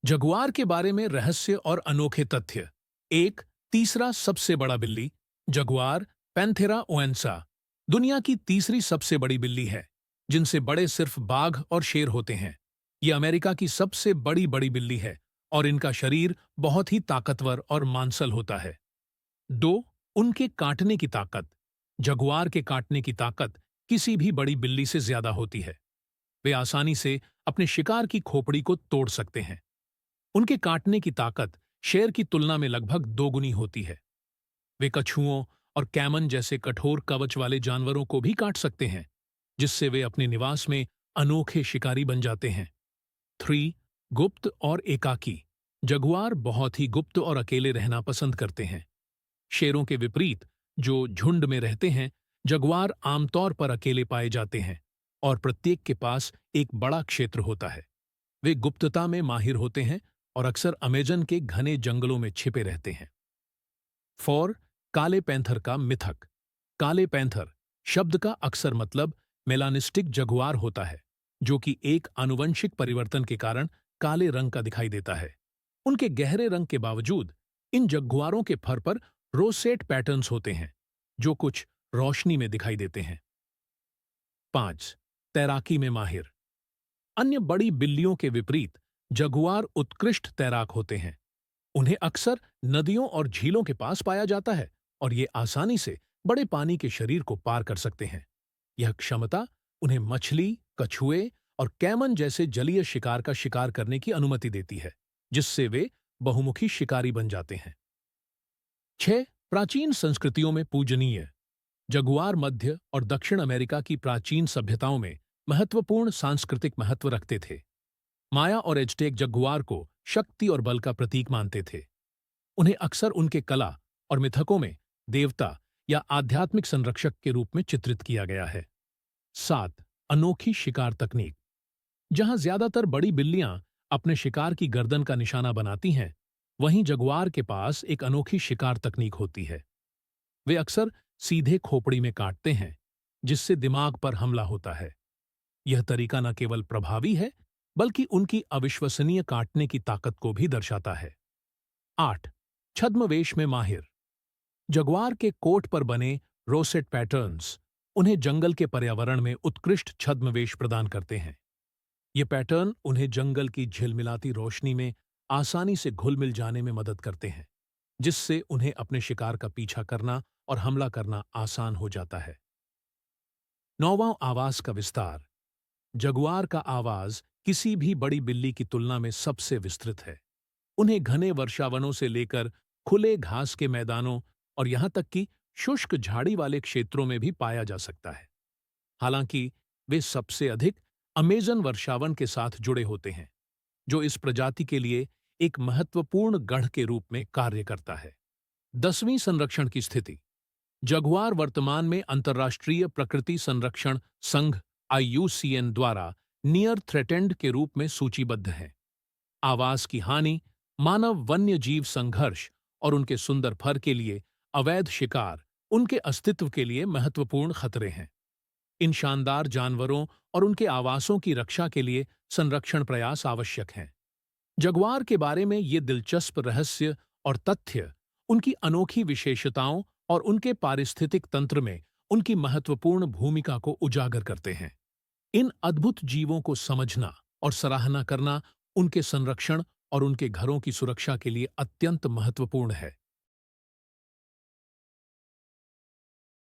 Jaguar के बारे में रहस्य और अनोखे तथ्य। एक, तीसरा सबसे बड़ा बिल्ली। जगुआर पैंथेरा ओएंसा दुनिया की तीसरी सबसे बड़ी बिल्ली है, जिनसे बड़े सिर्फ बाघ और शेर होते हैं। ये अमेरिका की सबसे बड़ी बड़ी बिल्ली है और इनका शरीर बहुत ही ताकतवर और मांसल होता है। दो, उनके काटने की ताकत। जगुआर के काटने की ताकत किसी भी बड़ी बिल्ली से ज्यादा होती है। वे आसानी से अपने शिकार की खोपड़ी को तोड़ सकते हैं। उनके काटने की ताकत शेर की तुलना में लगभग दोगुनी होती है। वे कछुओं और कैमन जैसे कठोर कवच वाले जानवरों को भी काट सकते हैं, जिससे वे अपने निवास में अनोखे शिकारी बन जाते हैं। 3, गुप्त और एकाकी। जगुआर बहुत ही गुप्त और अकेले रहना पसंद करते हैं। शेरों के विपरीत, जो झुंड में रहते हैं, जगुआर आमतौर पर अकेले पाए जाते हैं और प्रत्येक के पास एक बड़ा क्षेत्र होता है। वे गुप्तता में माहिर होते हैं और अक्सर अमेजन के घने जंगलों में छिपे रहते हैं। 4, काले पैंथर का मिथक। काले पैंथर शब्द का अक्सर मतलब मेलानिस्टिक जगुआर होता है, जो कि एक आनुवंशिक परिवर्तन के कारण काले रंग का दिखाई देता है। उनके गहरे रंग के बावजूद इन जगुआरों के फर पर रोसेट पैटर्न्स होते हैं, जो कुछ रोशनी में दिखाई देते हैं। 5, तैराकी में माहिर। अन्य बड़ी बिल्लियों के विपरीत जगुआर उत्कृष्ट तैराक होते हैं। उन्हें अक्सर नदियों और झीलों के पास पाया जाता है और ये आसानी से बड़े पानी के शरीर को पार कर सकते हैं। यह क्षमता उन्हें मछली, कछुए और कैमन जैसे जलीय शिकार का शिकार करने की अनुमति देती है, जिससे वे बहुमुखी शिकारी बन जाते हैं। 6, प्राचीन संस्कृतियों में पूजनीय। जगुआर मध्य और दक्षिण अमेरिका की प्राचीन सभ्यताओं में महत्वपूर्ण सांस्कृतिक महत्व रखते थे। माया और एज़टेक जगुआर को शक्ति और बल का प्रतीक मानते थे। उन्हें अक्सर उनके कला और मिथकों में देवता या आध्यात्मिक संरक्षक के रूप में चित्रित किया गया है। 7, अनोखी शिकार तकनीक। जहां ज्यादातर बड़ी बिल्लियां अपने शिकार की गर्दन का निशाना बनाती हैं, वहीं जगुआर के पास एक अनोखी शिकार तकनीक होती है। वे अक्सर सीधे खोपड़ी में काटते हैं, जिससे दिमाग पर हमला होता है। यह तरीका न केवल प्रभावी है, बल्कि उनकी अविश्वसनीय काटने की ताकत को भी दर्शाता है। 8, छद्मवेश में माहिर। जगुआर के कोट पर बने रोसेट पैटर्न्स उन्हें जंगल के पर्यावरण में उत्कृष्ट छद्मवेश प्रदान करते हैं। ये पैटर्न उन्हें जंगल की झिलमिलाती रोशनी में आसानी से घुल मिल जाने में मदद करते हैं, जिससे उन्हें अपने शिकार का पीछा करना और हमला करना आसान हो जाता है। 9वां, आवाज का विस्तार। जगुआर का आवाज किसी भी बड़ी बिल्ली की तुलना में सबसे विस्तृत है। उन्हें घने वर्षावनों से लेकर खुले घास के मैदानों और यहां तक कि शुष्क झाड़ी वाले क्षेत्रों में भी पाया जा सकता है। हालांकि वे सबसे अधिक अमेजन वर्षावन के साथ जुड़े होते हैं, जो इस प्रजाति के लिए एक महत्वपूर्ण गढ़ के रूप में कार्य करता है। 10वीं, संरक्षण की स्थिति। जगुआर वर्तमान में अंतर्राष्ट्रीय प्रकृति संरक्षण संघ IUCN द्वारा नियर थ्रेटेंड के रूप में सूचीबद्ध हैं। आवास की हानि, मानव वन्य जीव संघर्ष और उनके सुंदर फर के लिए अवैध शिकार उनके अस्तित्व के लिए महत्वपूर्ण खतरे हैं। इन शानदार जानवरों और उनके आवासों की रक्षा के लिए संरक्षण प्रयास आवश्यक हैं। जगुआर के बारे में ये दिलचस्प रहस्य और तथ्य उनकी अनोखी विशेषताओं और उनके पारिस्थितिक तंत्र में उनकी महत्वपूर्ण भूमिका को उजागर करते हैं। इन अद्भुत जीवों को समझना और सराहना करना उनके संरक्षण और उनके घरों की सुरक्षा के लिए अत्यंत महत्वपूर्ण है।